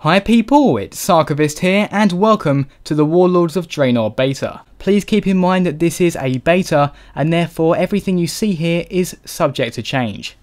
Hi people, it's Sarkovist here and welcome to the Warlords of Draenor beta. Please keep in mind that this is a beta and therefore everything you see here is subject to change.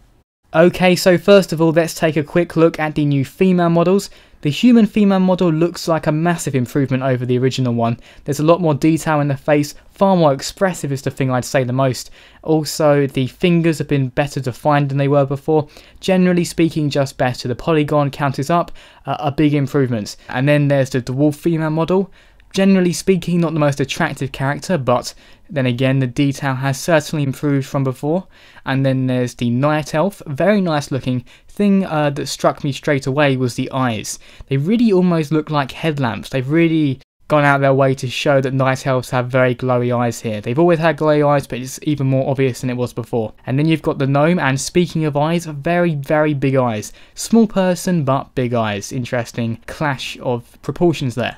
Okay, so first of all let's take a quick look at the new female models. The human female model looks like a massive improvement over the original one. There's a lot more detail in the face, far more expressive is the thing I'd say the most. Also, the fingers have been better defined than they were before. Generally speaking, just better. The polygon count is up, a big improvement. And then there's the dwarf female model. Generally speaking, not the most attractive character, but then again, the detail has certainly improved from before. And then there's the night elf, very nice looking. Thing that struck me straight away was the eyes. They really almost look like headlamps. They've really gone out their way to show that night elves have very glowy eyes here. They've always had glowy eyes, but it's even more obvious than it was before. And then you've got the gnome, and speaking of eyes, very, very big eyes. Small person, but big eyes. Interesting clash of proportions there.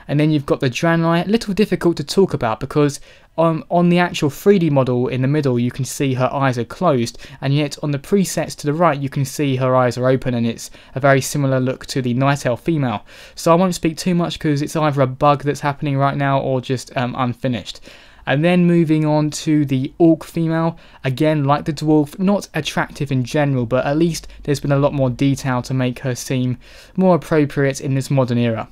And then you've got the Draenor, a little difficult to talk about because on the actual 3D model in the middle you can see her eyes are closed, and yet on the presets to the right you can see her eyes are open, and it's a very similar look to the night elf female. So I won't speak too much because it's either a bug that's happening right now or just unfinished. And then moving on to the orc female, again like the dwarf, not attractive in general, but at least there's been a lot more detail to make her seem more appropriate in this modern era.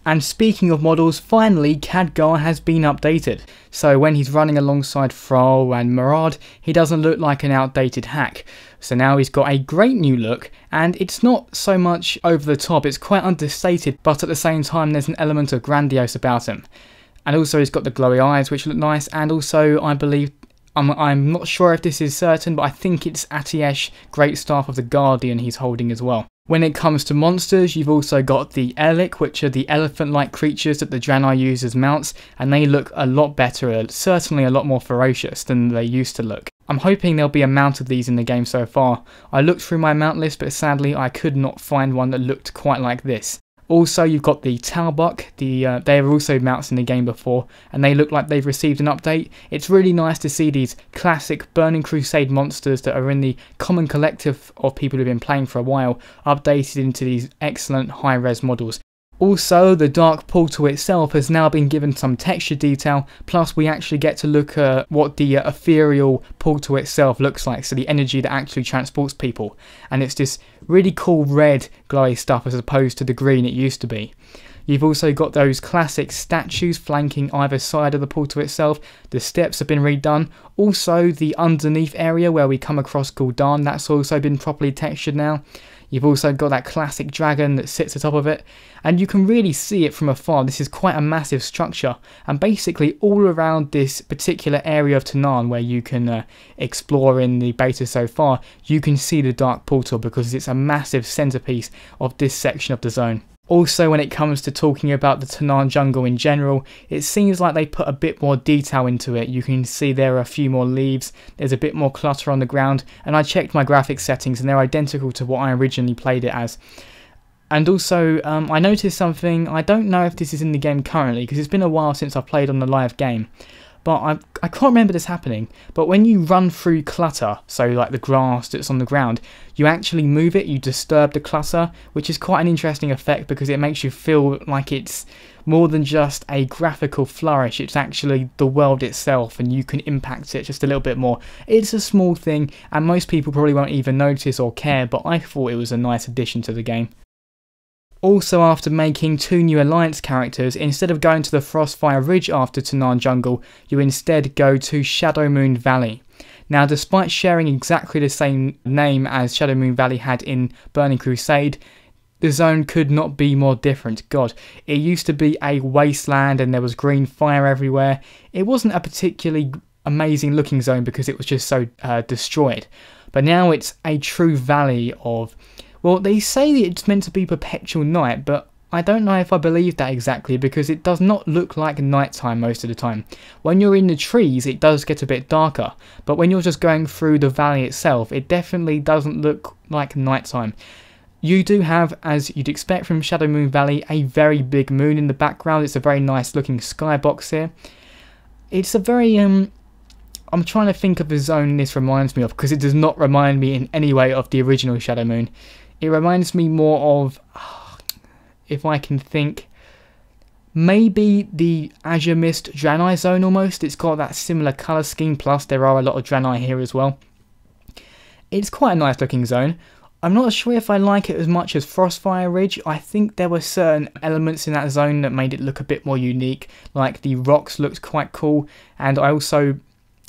And speaking of models, finally Khadgar has been updated. So when he's running alongside Thrall and Murad, he doesn't look like an outdated hack. So now he's got a great new look, and it's not so much over the top, it's quite understated, but at the same time there's an element of grandiose about him. And also he's got the glowy eyes which look nice, and also I believe, I'm not sure if this is certain, but I think it's Atiesh, Great Staff of the Guardian he's holding as well. When it comes to monsters, you've also got the Erlik, which are the elephant-like creatures that the Draenor use as mounts, and they look a lot better, certainly a lot more ferocious than they used to look. I'm hoping there'll be a mount of these in the game so far. I looked through my mount list, but sadly I could not find one that looked quite like this. Also, you've got the Talbuk, they were also mounts in the game before, and they look like they've received an update. It's really nice to see these classic Burning Crusade monsters that are in the common collective of people who've been playing for a while, updated into these excellent high-res models. Also, the Dark Portal itself has now been given some texture detail, plus we actually get to look at what the ethereal portal itself looks like, so the energy that actually transports people. And it's this really cool red glowy stuff as opposed to the green it used to be. You've also got those classic statues flanking either side of the portal itself. The steps have been redone. Also, the underneath area where we come across Gul'dan, that's also been properly textured now. You've also got that classic dragon that sits atop of it, and you can really see it from afar. This is quite a massive structure, and basically all around this particular area of Tanarn where you can explore in the beta so far, you can see the Dark Portal because it's a massive centerpiece of this section of the zone. Also, when it comes to talking about the Tanarn jungle in general, it seems like they put a bit more detail into it. You can see there are a few more leaves, there's a bit more clutter on the ground, and I checked my graphics settings and they're identical to what I originally played it as. And also, I noticed something, I don't know if this is in the game currently, because it's been a while since I've played on the live game. But I can't remember this happening, but when you run through clutter, so like the grass that's on the ground, you actually move it, you disturb the clutter, which is quite an interesting effect because it makes you feel like it's more than just a graphical flourish, it's actually the world itself and you can impact it just a little bit more. It's a small thing and most people probably won't even notice or care, but I thought it was a nice addition to the game. Also, after making 2 new Alliance characters, instead of going to the Frostfire Ridge after Tanarn Jungle, you instead go to Shadowmoon Valley. Now, despite sharing exactly the same name as Shadowmoon Valley had in Burning Crusade, the zone could not be more different. God, it used to be a wasteland and there was green fire everywhere. It wasn't a particularly amazing looking zone because it was just so destroyed. But now it's a true valley of... Well, they say that it's meant to be perpetual night, but I don't know if I believe that exactly because it does not look like nighttime most of the time. When you're in the trees, it does get a bit darker, but when you're just going through the valley itself, it definitely doesn't look like nighttime. You do have, as you'd expect from Shadowmoon Valley, a very big moon in the background. It's a very nice looking skybox here. It's a very, I'm trying to think of the zone this reminds me of because it does not remind me in any way of the original Shadowmoon. It reminds me more of... if I can think. Maybe the Azure Mist Draenor zone almost. It's got that similar colour scheme, plus there are a lot of Draenor here as well. It's quite a nice looking zone. I'm not sure if I like it as much as Frostfire Ridge. I think there were certain elements in that zone that made it look a bit more unique, like the rocks looked quite cool, and I also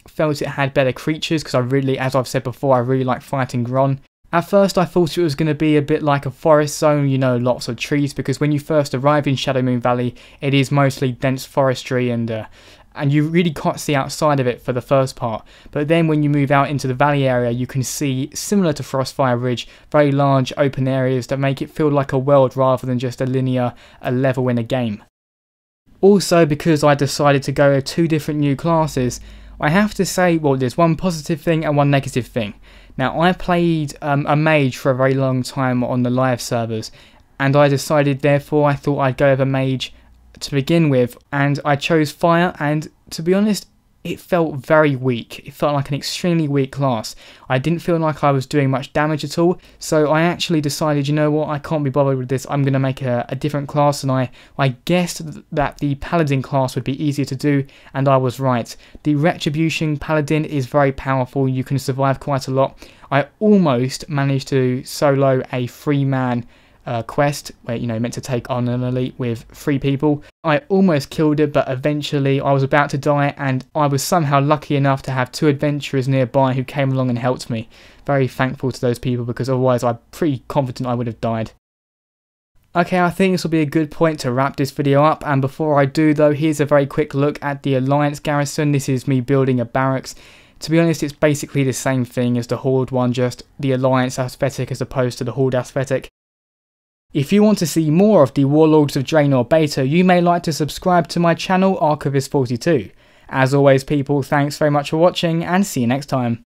felt it had better creatures because I really, as I've said before, I really like fighting Gron. At first I thought it was going to be a bit like a forest zone, you know, lots of trees, because when you first arrive in Shadowmoon Valley it is mostly dense forestry and you really can't see outside of it for the first part. But then when you move out into the valley area you can see, similar to Frostfire Ridge, very large open areas that make it feel like a world rather than just a linear level in a game. Also, because I decided to go with 2 different new classes, I have to say, well, there's one positive thing and one negative thing. Now, I played a mage for a very long time on the live servers, and I decided, therefore, I thought I'd go with a mage to begin with, and I chose fire, and to be honest, it felt very weak. It felt like an extremely weak class. I didn't feel like I was doing much damage at all, so I actually decided, you know what, I can't be bothered with this, I'm going to make a different class, and I guessed that the Paladin class would be easier to do, and I was right. The Retribution Paladin is very powerful, you can survive quite a lot. I almost managed to solo a 3-man quest where, you know, meant to take on an elite with 3 people. I almost killed it, but eventually I was about to die, and I was somehow lucky enough to have 2 adventurers nearby who came along and helped me. Very thankful to those people, because otherwise I'm pretty confident I would have died. Okay, I think this will be a good point to wrap this video up, and before I do though, here's a very quick look at the Alliance garrison. This is me building a barracks. To be honest, it's basically the same thing as the Horde one, just the Alliance aesthetic as opposed to the Horde aesthetic. If you want to see more of the Warlords of Draenor beta, you may like to subscribe to my channel, Archivist42. As always people, thanks very much for watching, and see you next time.